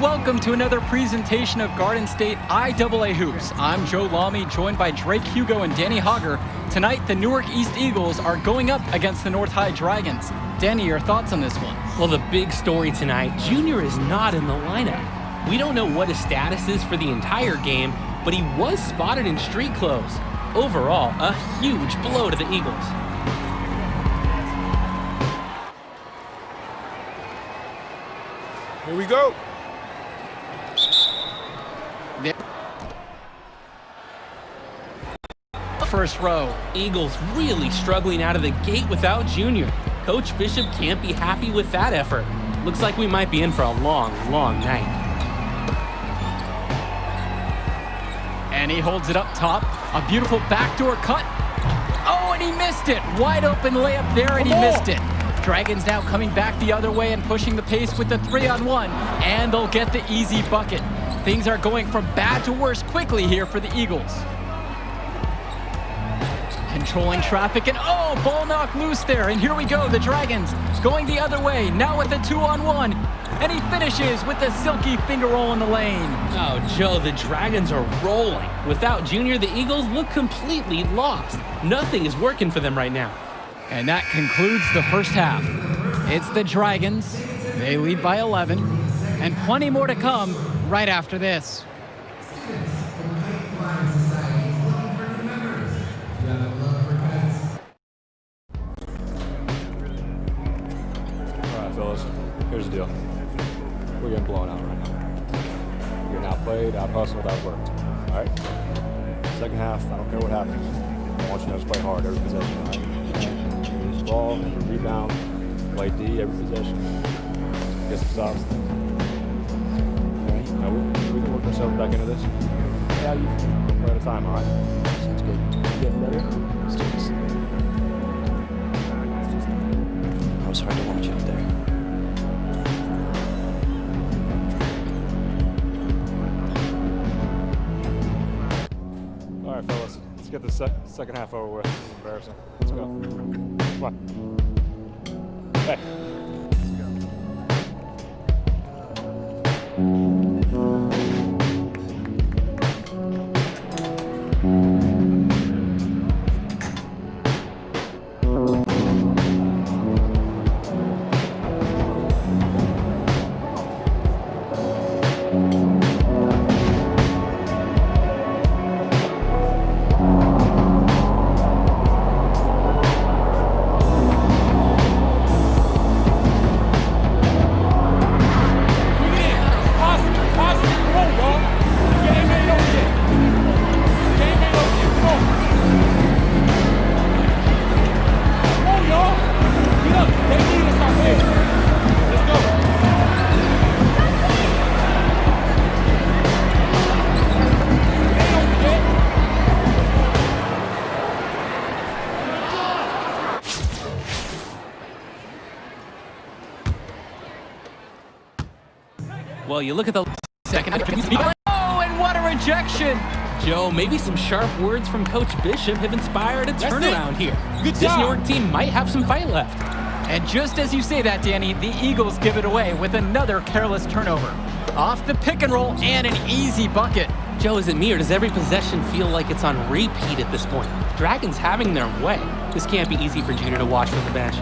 welcome to another presentation of Garden State IAA Hoops. I'm Joe Lamy, joined by Drake Hugo and Danny Hogger. Tonight, the Newark East Eagles are going up against the North High Dragons. Danny, your thoughts on this one? Well, the big story tonight, Junior is not in the lineup. We don't know what his status is for the entire game, but he was spotted in street clothes. Overall, a huge blow to the Eagles. Here we go. First row. Eagles really struggling out of the gate without Junior. Coach Bishop can't be happy with that effort. Looks like we might be in for a long, long night. And he holds it up top. A beautiful backdoor cut. Oh, and he missed it. Wide open layup there, and he missed it. Dragons now coming back the other way and pushing the pace with the 3-on-1, and they'll get the easy bucket. Things are going from bad to worse quickly here for the Eagles. Controlling traffic, and oh, ball knocked loose there. And here we go, the Dragons going the other way, now with the 2-on-1. And he finishes with the silky finger roll in the lane. Oh, Joe, the Dragons are rolling. Without Junior, the Eagles look completely lost. Nothing is working for them right now. And that concludes the first half. It's the Dragons. They lead by 11. And plenty more to come right after this. All right, fellas. Here's the deal. We're getting blown out right now. We're getting outplayed, out-hustled, out-worked. All right? Second half, I don't care what happens. I want you to just play hard every possession, all right? Ball, every rebound, play D every possession. Get some stops. All right? Now we can work ourselves back into this. Yeah, you one at a time, all right? Sounds good. Getting better? Let's do this. I was hard to watch out there. All right, fellas. Let's get the second half over with. It's embarrassing. Let's go. Come on. Hey. Well, you look at the second. Oh, and what a rejection! Joe, maybe some sharp words from Coach Bishop have inspired a turnaround here. Good This job. Newark team might have some fight left. And just as you say that, Danny, the Eagles give it away with another careless turnover. Off the pick and roll and an easy bucket. Joe, is it me or does every possession feel like it's on repeat at this point? Dragons having their way. This can't be easy for Junior to watch from the bench.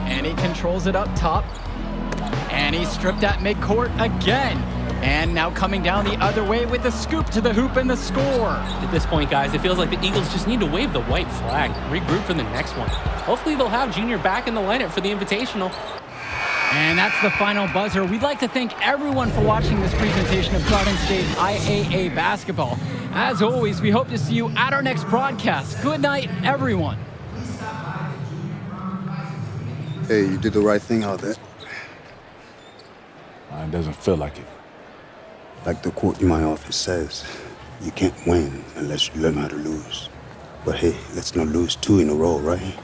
And he controls it up top. And he's stripped at midcourt again. And now coming down the other way with the scoop to the hoop and the score. At this point, guys, it feels like the Eagles just need to wave the white flag, regroup for the next one. Hopefully they'll have Junior back in the lineup for the Invitational. And that's the final buzzer. We'd like to thank everyone for watching this presentation of Garden State IAA basketball. As always, we hope to see you at our next broadcast. Good night, everyone. Hey, you did the right thing out there. It doesn't feel like it. Like the quote in my office says, you can't win unless you learn how to lose. But hey, let's not lose 2 in a row, right?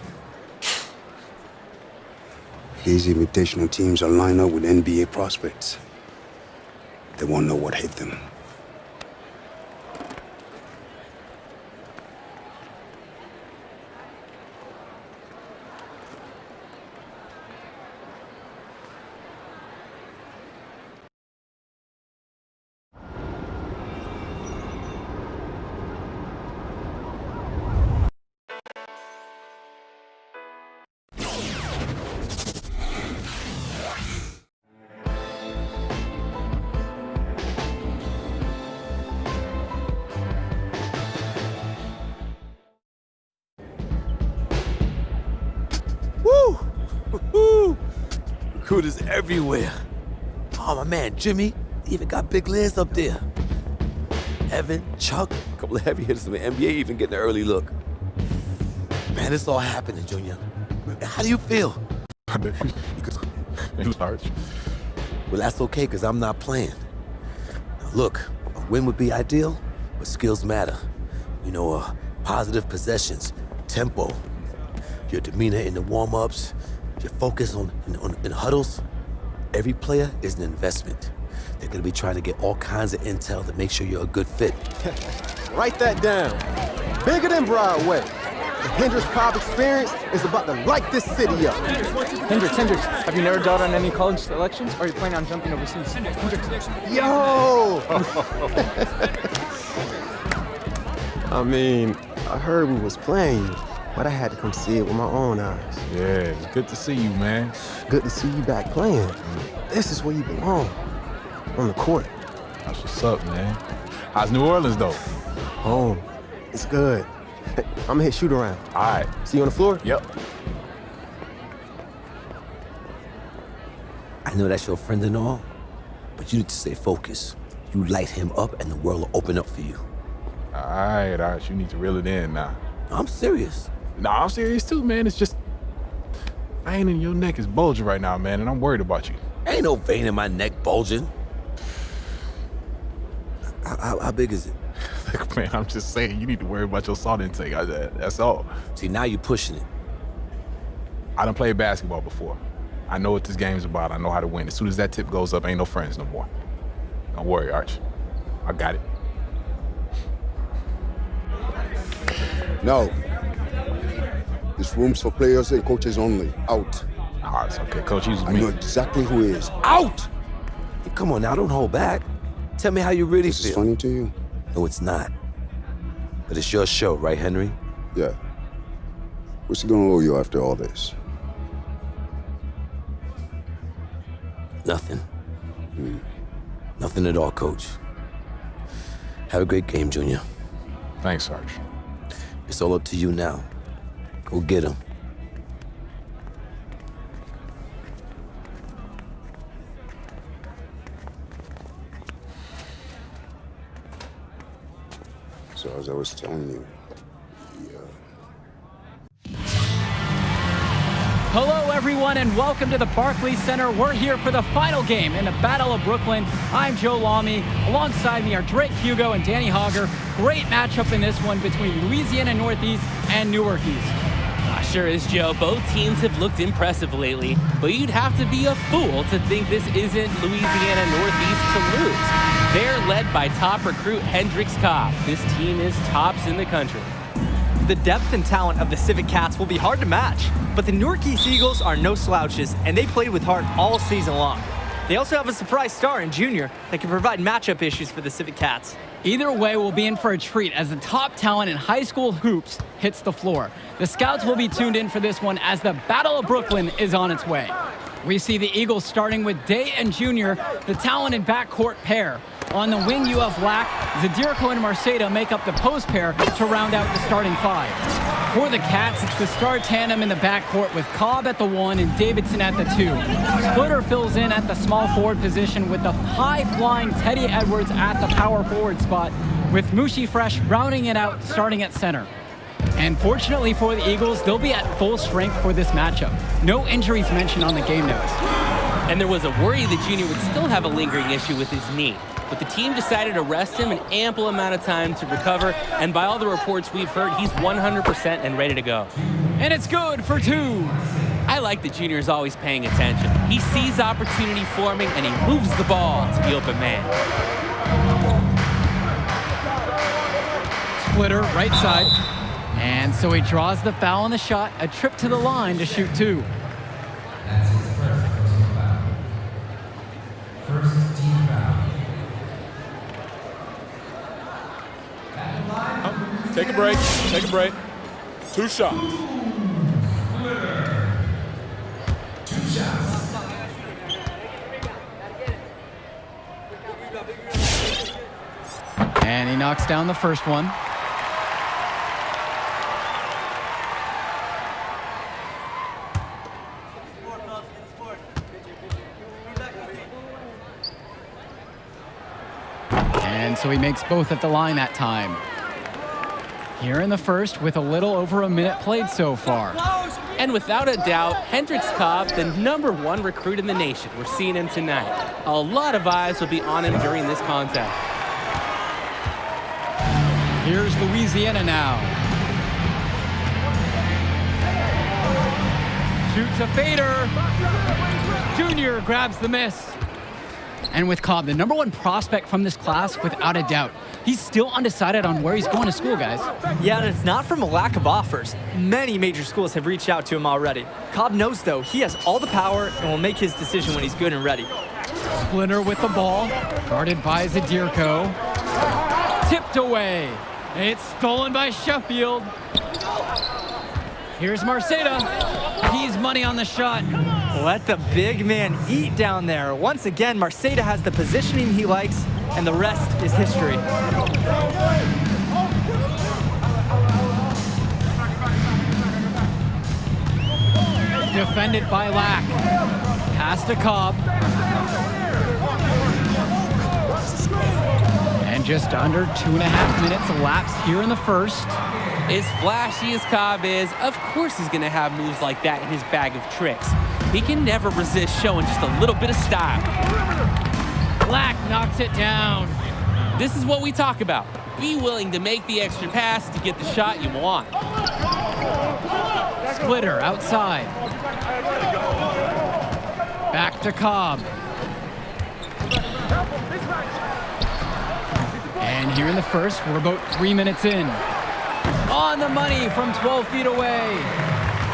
These invitational teams are lined up with NBA prospects. They won't know what hit them. recruiters everywhere. Oh, my man, Jimmy, he even got big Liz up there. Evan, Chuck, a couple of heavy hitters from the NBA even getting an early look. Man, it's all happening, Junior. How do you feel? It was harsh. Well, that's okay, because I'm not playing. Now, look, a win would be ideal, but skills matter. You know, positive possessions, tempo, your demeanor in the warm-ups, your focus in huddles. Every player is an investment. They're going to be trying to get all kinds of intel to make sure you're a good fit. Write that down. Bigger than Broadway. The Hendrix Cobb experience is about to light this city up. Hendrix, have you narrowed down on any college selections, or are you planning on jumping overseas? Hendrix. Yo! I mean, I heard we was playing you, but I had to come see it with my own eyes. Yeah, it's good to see you, man. Good to see you back playing. This is where you belong. On the court. That's what's up, man. How's New Orleans, though? Home. It's good. I'm gonna hit shoot around. All right. See you on the floor? Yep. I know that's your friend and all, but you need to stay focused. You light him up and the world will open up for you. All right. You need to reel it in now. I'm serious. Nah, I'm serious too, man. It's just, vein in your neck is bulging right now, man, and I'm worried about you. Ain't no vein in my neck bulging. How big is it? Look, man, I'm just saying, you need to worry about your salt intake. That's all. See, now you're pushing it. I done played basketball before. I know what this game's about. I know how to win. As soon as that tip goes up, ain't no friends no more. Don't worry, Arch. I got it. No. This room's for players and coaches only. Out. All right, it's okay. Coach, use I me. know exactly who he is. Out! Hey, come on now, don't hold back. Tell me how you really This feel. is funny to you? No, it's not. But it's your show, right, Henry? Yeah. What's he gonna owe you after all this? Nothing. Nothing at all, Coach. Have a great game, Junior. Thanks, Arch. It's all up to you now. Go get him. So as I was telling you, Hello, everyone, and welcome to the Barclays Center. We're here for the final game in the Battle of Brooklyn. I'm Joe Lamy. Alongside me are Drake Hugo and Danny Hogger. Great matchup in this one between Louisiana Northeast and Newark East. Sure is, Joe. Both teams have looked impressive lately, but you'd have to be a fool to think this isn't Louisiana Northeast to lose. They're led by top recruit Hendrix Cobb. This team is tops in the country. The depth and talent of the Civic Cats will be hard to match, but the Newark East Eagles are no slouches, and they played with heart all season long. They also have a surprise star in Junior that can provide matchup issues for the Civic Cats. Either way, we'll be in for a treat as the top talent in high school hoops hits the floor. The scouts will be tuned in for this one as the Battle of Brooklyn is on its way. We see the Eagles starting with Day and Junior, the talented backcourt pair. On the wing, you have Lack, Zadirko and Marceda make up the post pair to round out the starting five. For the Cats, it's the star tandem in the backcourt with Cobb at the 1 and Davidson at the 2. Splitter fills in at the small forward position with the high-flying Teddy Edwards at the power forward spot, with Mushi Fresh rounding it out starting at center. And fortunately for the Eagles, they'll be at full strength for this matchup. No injuries mentioned on the game notes. And there was a worry that Junior would still have a lingering issue with his knee. But the team decided to rest him an ample amount of time to recover, and by all the reports we've heard, he's 100% and ready to go. And it's good for 2. I like that Junior is always paying attention. He sees opportunity forming, and he moves the ball to the open man. Splitter, right side. And so he draws the foul on the shot, a trip to the line to shoot 2. Take a break. Take a break. 2 shots. And he knocks down the first one. so he makes both at the line that time. Here in the first with a little over a minute played so far. And without a doubt, Hendricks Cobb, the #1 recruit in the nation. We're seeing him tonight. A lot of eyes will be on him during this contact. Here's Louisiana now. Shoots a fader. Junior grabs the miss. And with Cobb, the #1 prospect from this class, without a doubt. He's still undecided on where he's going to school, guys. Yeah, and it's not from a lack of offers. Many major schools have reached out to him already. Cobb knows, though, he has all the power and will make his decision when he's good and ready. Splinter with the ball, guarded by Zadirko. Tipped away. It's stolen by Sheffield. Here's Marceda. He's money on the shot. Let the big man eat down there. Once again, Marceda has the positioning he likes, and the rest is history. Defended by Lack. Pass to Cobb. And just under 2.5 minutes elapsed here in the first. As flashy as Cobb is, of course he's going to have moves like that in his bag of tricks. He can never resist showing just a little bit of style. Black knocks it down. This is what we talk about. Be willing to make the extra pass to get the shot you want. Splitter outside. Back to Cobb. And here in the first, we're about 3 minutes in. On the money from 12 feet away.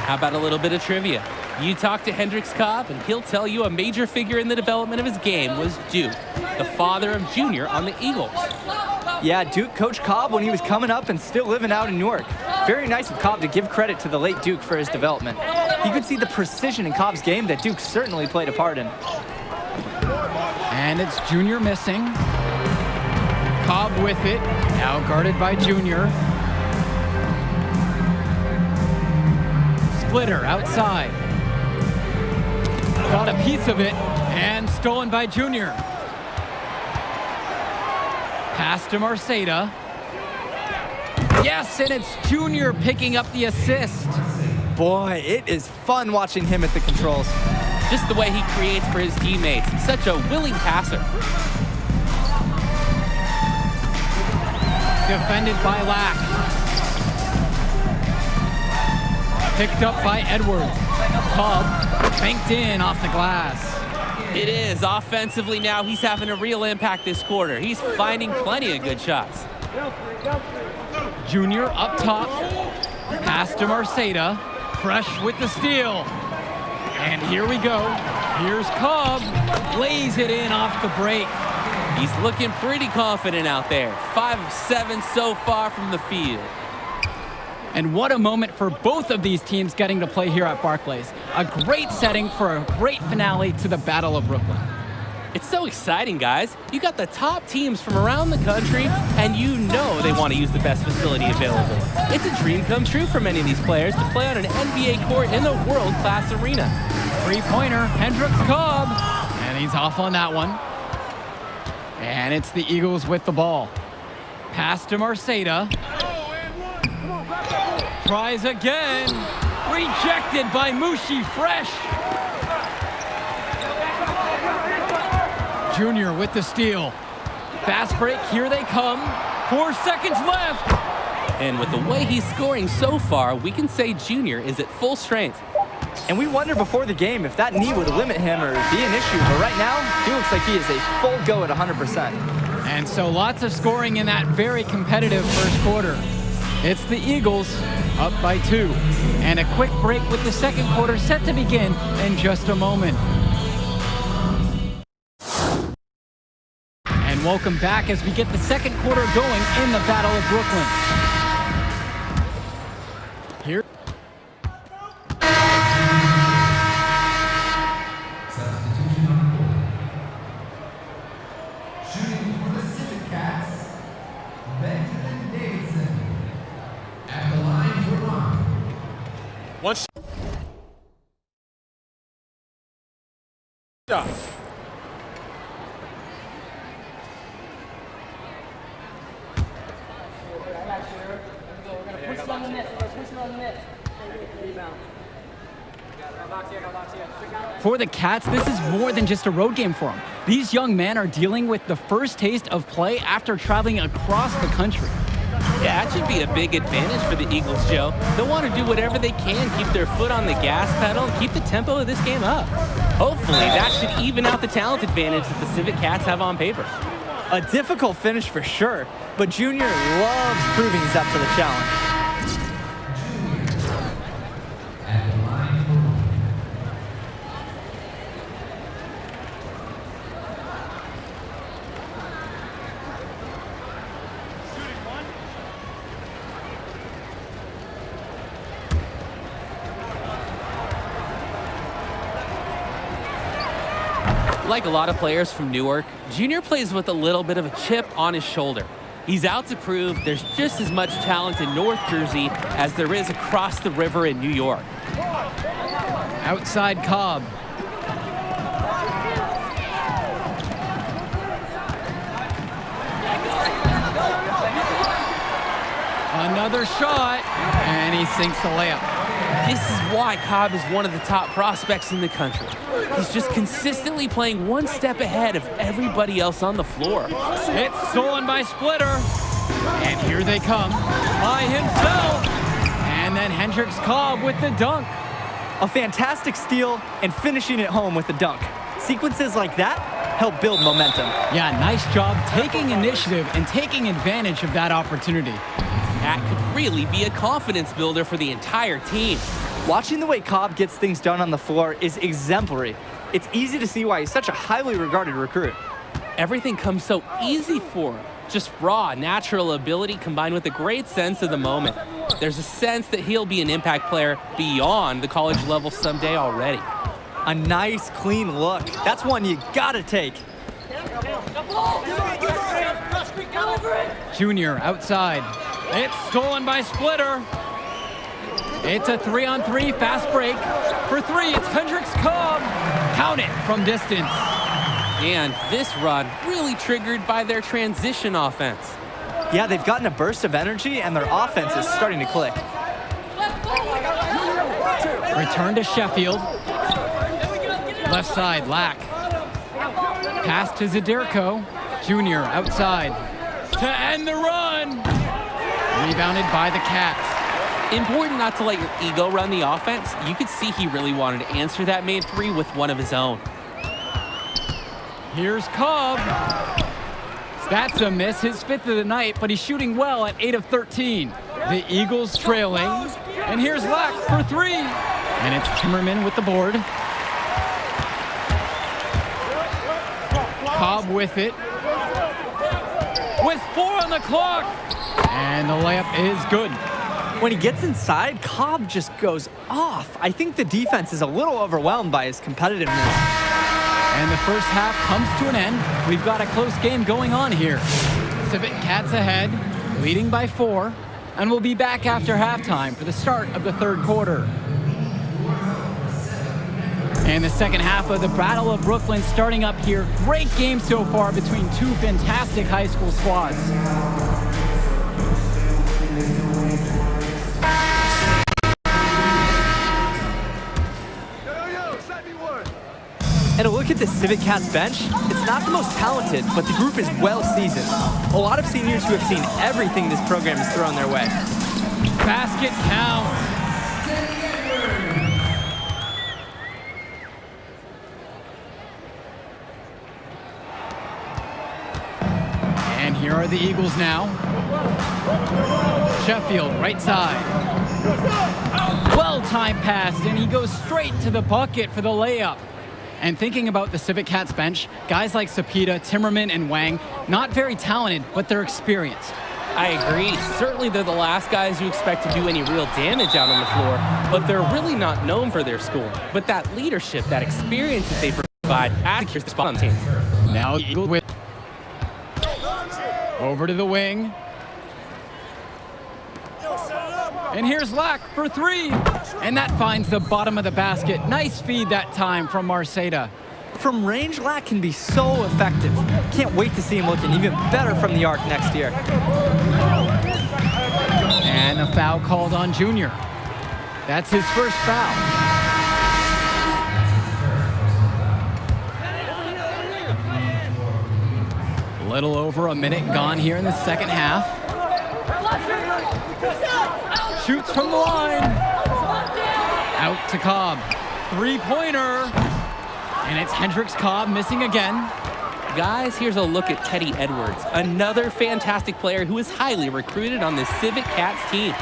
How about a little bit of trivia? You talk to Hendricks Cobb, and he'll tell you a major figure in the development of his game was Duke, the father of Junior on the Eagles. Yeah, Duke coached Cobb when he was coming up and still living out in Newark. Very nice of Cobb to give credit to the late Duke for his development. You could see the precision in Cobb's game that Duke certainly played a part in. And it's Junior missing. Cobb with it, now guarded by Junior. Splitter outside. Got a piece of it, and stolen by Junior. Pass to Marceda. Yes, and it's Junior picking up the assist. Boy, it is fun watching him at the controls. Just the way he creates for his teammates. Such a willing passer. Defended by Lack. Picked up by Edwards. Cobb banked in off the glass. It is. Offensively now, he's having a real impact this quarter. He's finding plenty of good shots. Junior up top. Pass to Marceda. Fresh with the steal. And here we go. Here's Cobb. Lays it in off the break. He's looking pretty confident out there. 5 of 7 so far from the field. And what a moment for both of these teams getting to play here at Barclays. A great setting for a great finale to the Battle of Brooklyn. It's so exciting, guys. You got the top teams from around the country, and you know they want to use the best facility available. It's a dream come true for many of these players to play on an NBA court in a world-class arena. Three-pointer, Hendricks Cobb. And he's off on that one. And it's the Eagles with the ball. Pass to Marceda. Tries again. Rejected by Mushi Fresh. Junior with the steal. Fast break, here they come. 4 seconds left. And with the way he's scoring so far, we can say Junior is at full strength. And we wondered before the game if that knee would limit him or be an issue. But right now, he looks like he is a full go at 100%. And so lots of scoring in that very competitive first quarter. It's the Eagles up by 2. And a quick break with the second quarter set to begin in just a moment. And welcome back as we get the second quarter going in the Battle of Brooklyn. Here. Shooting for the Civic Cats, Benjamin Davidson. At the line for one. One shot. For the Cats, this is more than just a road game for them. These young men are dealing with the first taste of play after traveling across the country. Yeah, that should be a big advantage for the Eagles, Joe. They'll want to do whatever they can, keep their foot on the gas pedal, and keep the tempo of this game up. Hopefully, that should even out the talent advantage that the Civic Cats have on paper. A difficult finish for sure, but Junior loves proving he's up to the challenge. Like a lot of players from Newark, Junior plays with a little bit of a chip on his shoulder. He's out to prove there's just as much talent in North Jersey as there is across the river in New York. Outside Cobb. Another shot, and he sinks the layup. This is why Cobb is one of the top prospects in the country. He's just consistently playing one step ahead of everybody else on the floor. It's stolen by Splitter. And here they come by himself. And then Hendricks Cobb with the dunk. A fantastic steal and finishing it home with the dunk. Sequences like that help build momentum. Yeah, nice job taking initiative and taking advantage of that opportunity. That could really be a confidence builder for the entire team. Watching the way Cobb gets things done on the floor is exemplary. It's easy to see why he's such a highly regarded recruit. Everything comes so easy for him. Just raw, natural ability combined with a great sense of the moment. There's a sense that he'll be an impact player beyond the college level someday already. A nice, clean look. That's one you gotta take. Junior outside. It's stolen by Splitter. It's a 3-on-3 fast break. For three, it's Hendricks Cobb. Count it from distance. And this run really triggered by their transition offense. Yeah, they've gotten a burst of energy and their offense is starting to click. Return to Sheffield. Left side, Lack. Pass to Zaderko. Junior outside. To end the run. Rebounded by the Cats. Important not to let your ego run the offense. You could see he really wanted to answer that made three with one of his own. Here's Cobb. That's a miss, his fifth of the night, but he's shooting well at 8 of 13. The Eagles trailing. And here's Lack for three. And it's Timmerman with the board. Cobb with it. With 4 on the clock. And the layup is good. When he gets inside, Cobb just goes off. I think the defense is a little overwhelmed by his competitiveness. And the first half comes to an end. We've got a close game going on here. Civic Cats ahead, leading by 4. And we'll be back after halftime for the start of the third quarter. And the second half of the Battle of Brooklyn starting up here. Great game so far between two fantastic high school squads. And a look at the Civic Cats bench, it's not the most talented, but the group is well seasoned. A lot of seniors who have seen everything this program has thrown their way. Basket counts. And here are the Eagles now. Sheffield, right side. Well-timed pass, and he goes straight to the bucket for the layup. And thinking about the Civic Cats bench, guys like Sapita, Timmerman, and Wang, not very talented, but they're experienced. I agree. Certainly they're the last guys you expect to do any real damage out on the floor, but they're really not known for their scoring. But that leadership, that experience that they provide, secures the spot on the team. Now Eagle with over to the wing. And here's Lack for three. And that finds the bottom of the basket. Nice feed that time from Marceda. From range, Lack can be so effective. Can't wait to see him looking even better from the arc next year. And And a foul called on Junior. That's his first foul. A little over a minute gone here in the second half. Shoots from the line. Out to Cobb. Three-pointer. And it's Hendricks Cobb missing again. Guys, here's a look at Teddy Edwards, another fantastic player who is highly recruited on the Civic Cats team.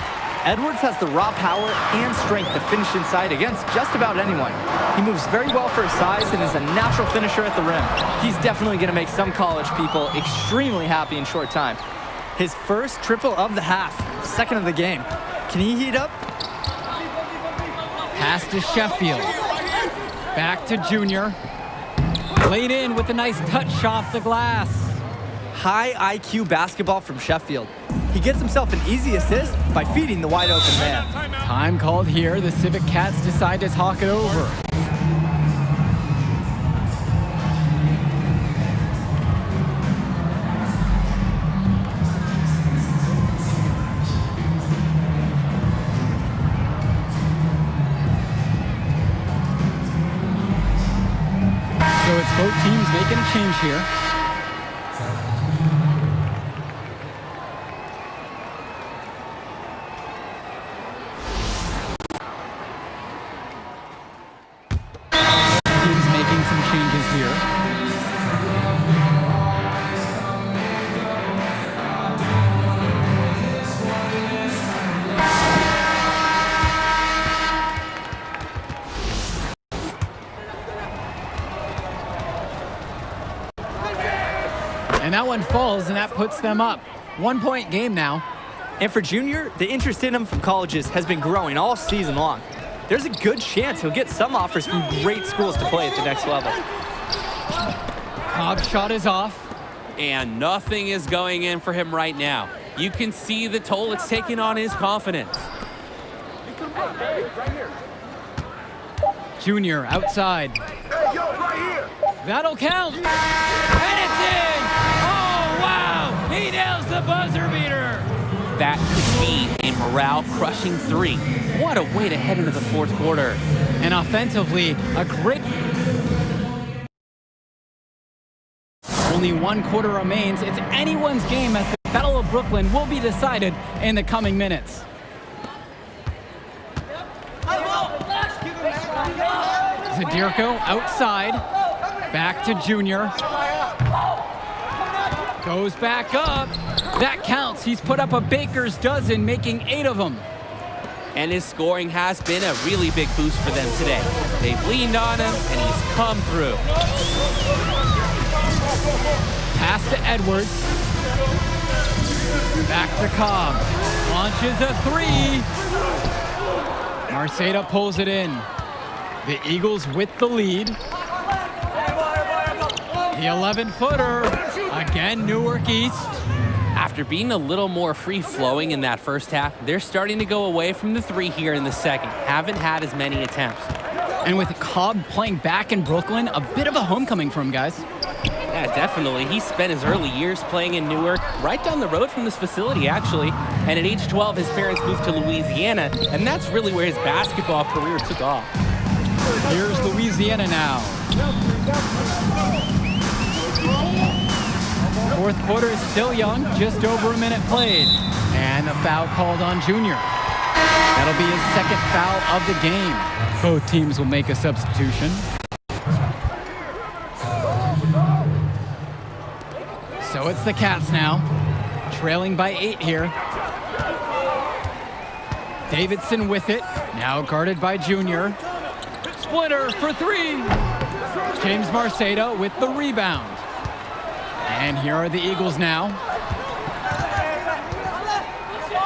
Edwards has the raw power and strength to finish inside against just about anyone. He moves very well for his size and is a natural finisher at the rim. He's definitely going to make some college people extremely happy in short time. His first triple of the half, second of the game. Can he heat up? Pass to Sheffield. Back to Junior. Laid in with a nice touch off the glass. High IQ basketball from Sheffield. He gets himself an easy assist by feeding the wide open man. Time called here. The Civic Cats decide to talk it over. So it's both teams making a change here. Teams making some changes here. And that one falls, and that puts them up. 1 point game now. And for Junior, the interest in him from colleges has been growing all season long. There's a good chance he'll get some offers from great schools to play at the next level. Cobb's shot is off. And nothing is going in for him right now. You can see the toll it's taking on his confidence. Junior outside. That'll count. And it's in. Oh, wow. He nails the buzzer beater. That could be a morale-crushing three. What a way to head into the fourth quarter. And offensively, a great... Only 1 quarter remains. It's anyone's game as the Battle of Brooklyn will be decided in the coming minutes. Zadirko outside. Back to Junior. Goes back up. That counts. He's put up a baker's dozen, making 8 of them. And his scoring has been a really big boost for them today. They've leaned on him, and he's come through. Pass to Edwards. Back to Cobb. Launches a 3. Marceda pulls it in. The Eagles with the lead. The 11-footer. Again, Newark East. After being a little more free-flowing in that first half, they're starting to go away from the 3 here in the second. Haven't had as many attempts. And with Cobb playing back in Brooklyn, a bit of a homecoming for him, guys. Yeah, definitely. He spent his early years playing in Newark, right down the road from this facility, actually. And at age 12, his parents moved to Louisiana, and that's really where his basketball career took off. Here's Louisiana now. Fourth quarter is still young, just over a minute played. And a foul called on Junior. That'll be his second foul of the game. Both teams will make a substitution. So it's the Cats now, trailing by 8 here. Davidson with it, now guarded by Junior. Splitter for 3. James Marceda with the rebound. And here are the Eagles now.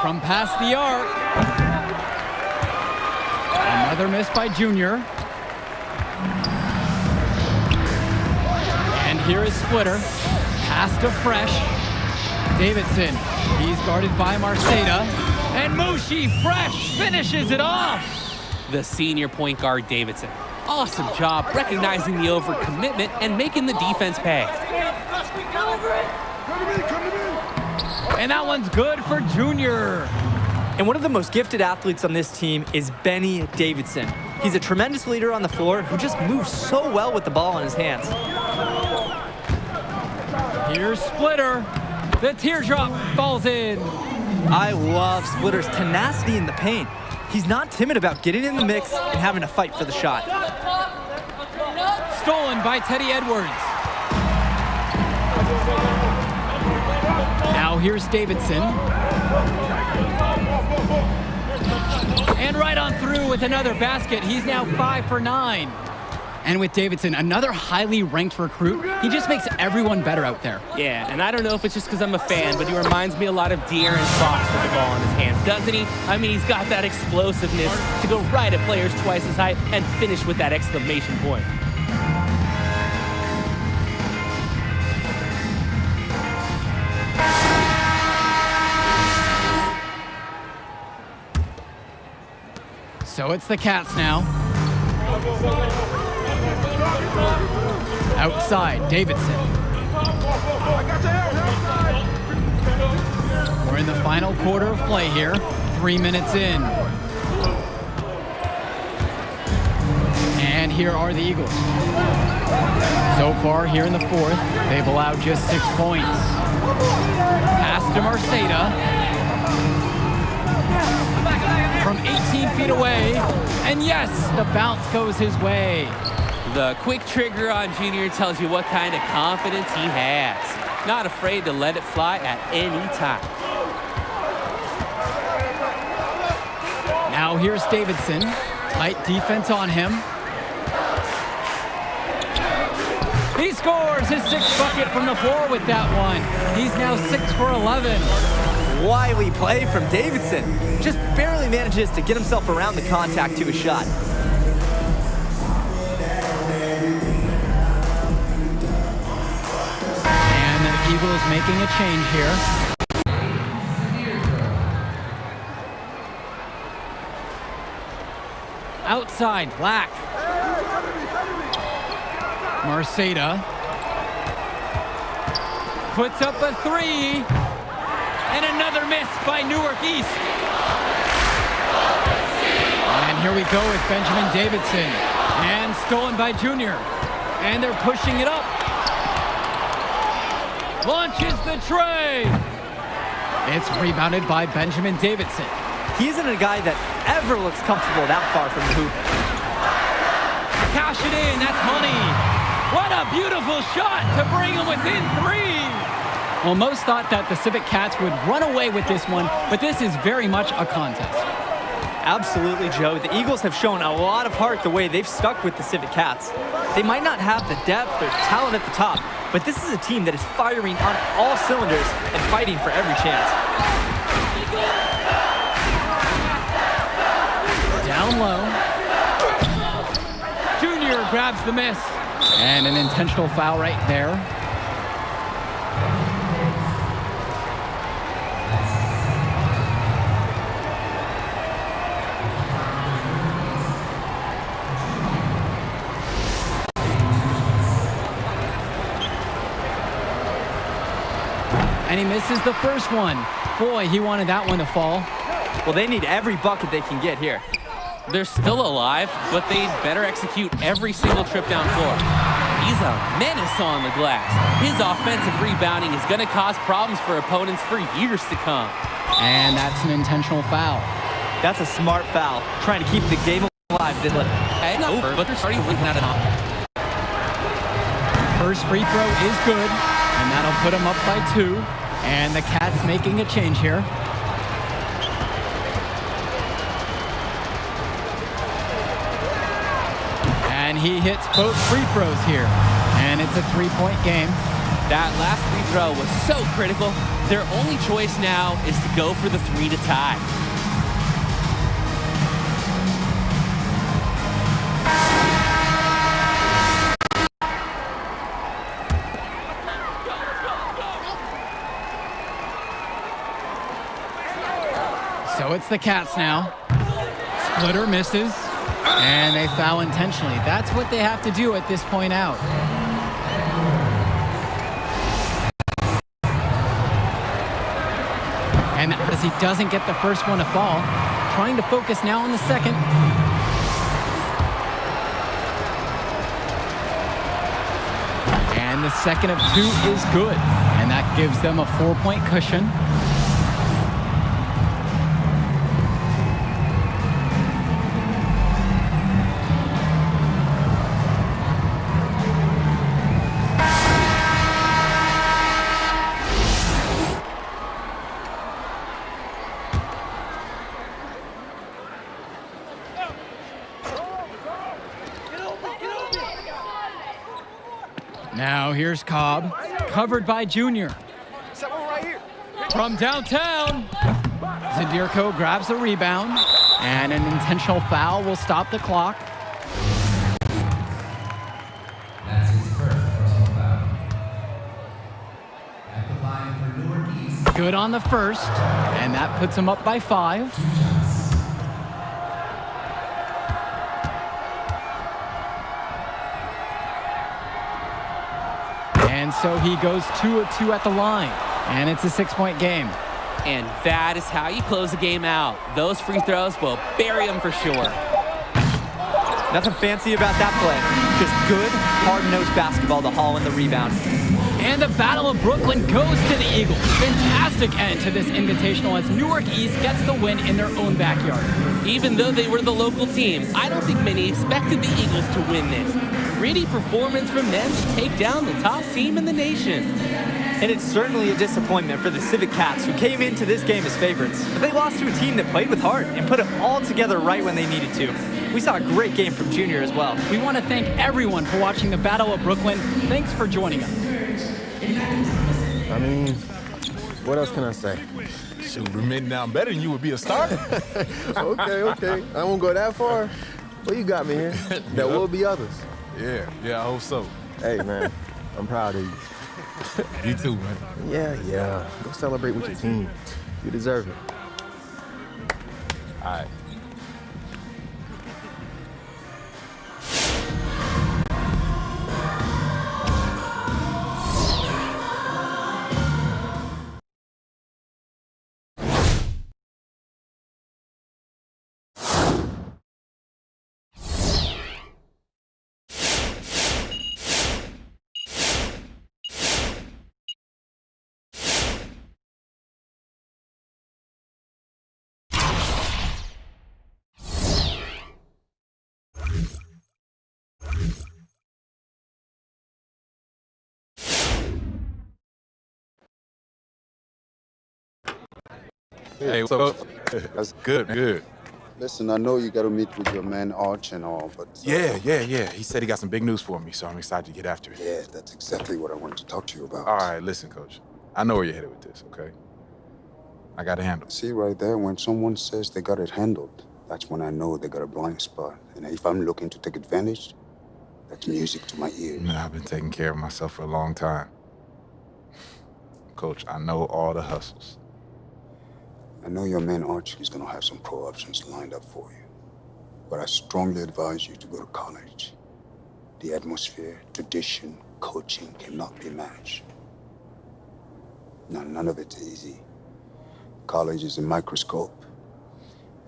From past the arc. Another miss by Junior. And here is Splitter. Pass to Fresh. Davidson. He's guarded by Marceda. And Mushi Fresh finishes it off. The senior point guard, Davidson. Awesome job recognizing the overcommitment and making the defense pay. And that one's good for Junior. And one of the most gifted athletes on this team is Benny Davidson. He's a tremendous leader on the floor who just moves so well with the ball in his hands. Here's Splitter. The teardrop falls in. I love Splitter's tenacity in the paint. He's not timid about getting in the mix and having a fight for the shot. Stolen by Teddy Edwards. Now here's Davidson. And right on through with another basket. He's now 5 for 9. And with Davidson, another highly ranked recruit, he just makes everyone better out there. Yeah, and I don't know if it's just because I'm a fan, but he reminds me a lot of De'Aaron Fox with the ball in his hands, doesn't he? I mean, he's got that explosiveness to go right at players twice his height and finish with that exclamation point. So it's the Cats now. Outside, Davidson. We're in the final quarter of play here. 3 minutes in. And here are the Eagles. So far here in the fourth, they've allowed just 6 points. Pass to Marceda. From 18 feet away, and yes, the bounce goes his way. The quick trigger on Junior tells you what kind of confidence he has. Not afraid to let it fly at any time. Now here's Davidson. Tight defense on him. He scores his 6th bucket from the floor with that one. He's now 6 for 11. Wily play from Davidson. Just barely manages to get himself around the contact to his shot. And the Eagles making a change here. Outside, Black. Marceda puts up a 3. And another miss by Newark East. And here we go with Benjamin Davidson. And stolen by Junior. And they're pushing it up. Launches the tray. It's rebounded by Benjamin Davidson. He isn't a guy that ever looks comfortable that far from the hoop. Cash it in, that's money. What a beautiful shot to bring him within 3. Well, most thought that the Civic Cats would run away with this one, but this is very much a contest. Absolutely, Joe. The Eagles have shown a lot of heart the way they've stuck with the Civic Cats. They might not have the depth or talent at the top, but this is a team that is firing on all cylinders and fighting for every chance. Down low. Junior grabs the miss. And an intentional foul right there. And he misses the first one. Boy, he wanted that one to fall. Well, they need every bucket they can get here. They're still alive, but they'd better execute every single trip down floor. He's a menace on the glass. His offensive rebounding is going to cause problems for opponents for years to come. And that's an intentional foul. That's a smart foul, trying to keep the game alive. It's not over, but they're starting to looking at it. First free throw is good, and that'll put him up by 2. And the Cats making a change here. And he hits both free throws here. And it's a 3-point game. That last free throw was so critical. Their only choice now is to go for the 3 to tie. So it's the Cats now. Splitter misses, and they foul intentionally. That's what they have to do at this point out. And the as he doesn't get the first one to fall. Trying to focus now on the second. And the second of 2 is good. And that gives them a 4-point cushion. Now here's Cobb, covered by Junior. From downtown, Zadirko grabs the rebound, and an intentional foul will stop the clock. That's his first personal foul. At the line for Newark East. Good on the first, and that puts him up by 5. And so he goes 2 of 2 at the line, and it's a 6-point game. And that is how you close a game out. Those free throws will bury them for sure. Nothing fancy about that play. Just good, hard-nosed basketball to haul in the rebound. And the Battle of Brooklyn goes to the Eagles. Fantastic end to this invitational as Newark East gets the win in their own backyard. Even though they were the local team, I don't think many expected the Eagles to win this. Gritty performance from them to take down the top team in the nation. And it's certainly a disappointment for the Civic Cats, who came into this game as favorites. But they lost to a team that played with heart and put it all together right when they needed to. We saw a great game from Junior as well. We want to thank everyone for watching the Battle of Brooklyn. Thanks for joining us. I mean, what else can I say? Shoot, admitting now I'm better than you would be a starter. Okay. I won't go that far. Well, you got me here. There will be others. Yeah, I hope so. Hey, man, I'm proud of you. You too, man. Yeah. Go celebrate with your team. You deserve it. All right. Hey, what's up? That's Good. Listen, I know you got to meet with your man Arch and all, but... Yeah. He said he got some big news for me, so I'm excited to get after it. Yeah, that's exactly what I wanted to talk to you about. All right, listen, Coach. I know where you're headed with this, okay? I got it handled. See right there, when someone says they got it handled, that's when I know they got a blind spot. And if I'm looking to take advantage, that's music to my ears. Nah, I've been taking care of myself for a long time. Coach, I know all the hustles. I know your man Arch is going to have some pro options lined up for you. But I strongly advise you to go to college. The atmosphere, tradition, coaching cannot be matched. Now, none of it's easy. College is a microscope.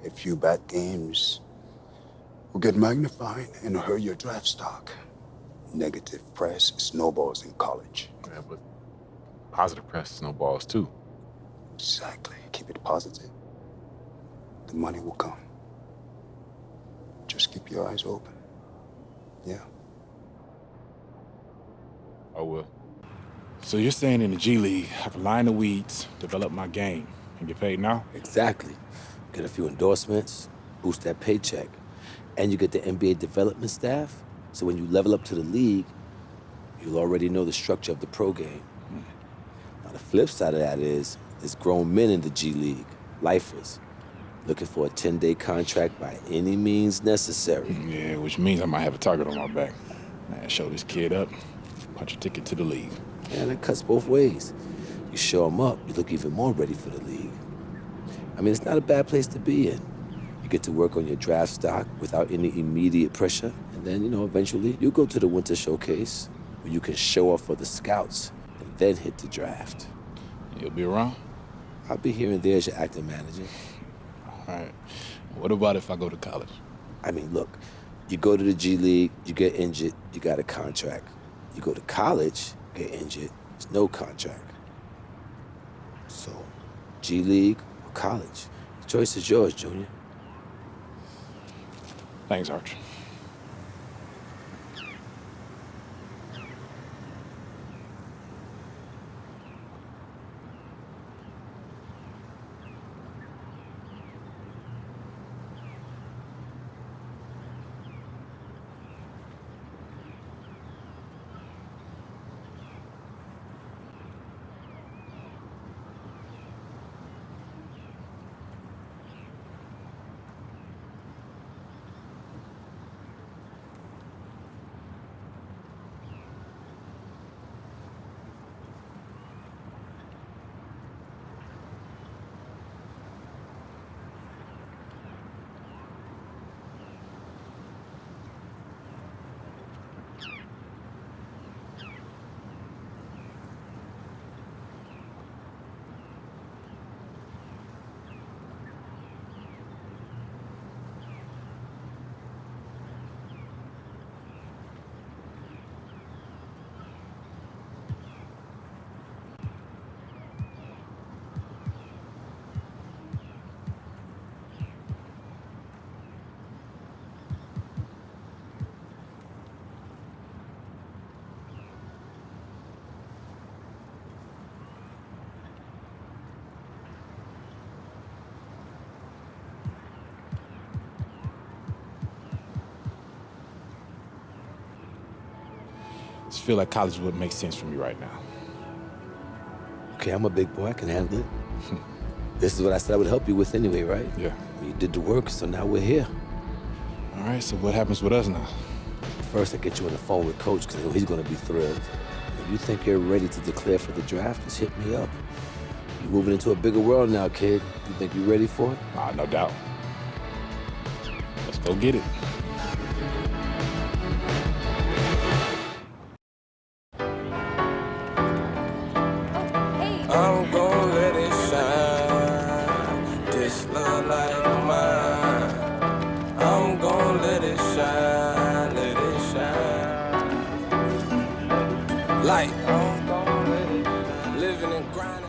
A few bad games will get magnified and hurt your draft stock. Negative press snowballs in college. Yeah, but positive press snowballs too. Exactly. Keep it positive. The money will come. Just keep your eyes open. Yeah. I will. So you're saying in the G League, I can line the weeds, develop my game, and get paid now? Exactly. Get a few endorsements, boost that paycheck, and you get the NBA development staff, so when you level up to the league, you'll already know the structure of the pro game. Now, the flip side of that is there's grown men in the G League, lifers, looking for a 10-day contract by any means necessary. Yeah, which means I might have a target on my back. Man, show this kid up, punch a ticket to the league. And it cuts both ways. You show them up, you look even more ready for the league. I mean, it's not a bad place to be in. You get to work on your draft stock without any immediate pressure, and then, eventually you go to the winter showcase where you can show off for the scouts and then hit the draft. You'll be around? I'll be here and there as your acting manager. All right. What about if I go to college? I mean, look, you go to the G League, you get injured, you got a contract. You go to college, get injured, there's no contract. So, G League or college, the choice is yours, Junior. Thanks, Arch. I just feel like college would make sense for me right now. Okay, I'm a big boy, I can handle it. This is what I said I would help you with anyway, right? Yeah. You did the work, so now we're here. All right, so what happens with us now? First, I get you on the phone with Coach, because he's going to be thrilled. If you think you're ready to declare for the draft, just hit me up. You're moving into a bigger world now, kid. You think you're ready for it? No doubt. Let's go get it. I'm gon' let it shine. This love like mine. I'm gon' let it shine, let it shine. Like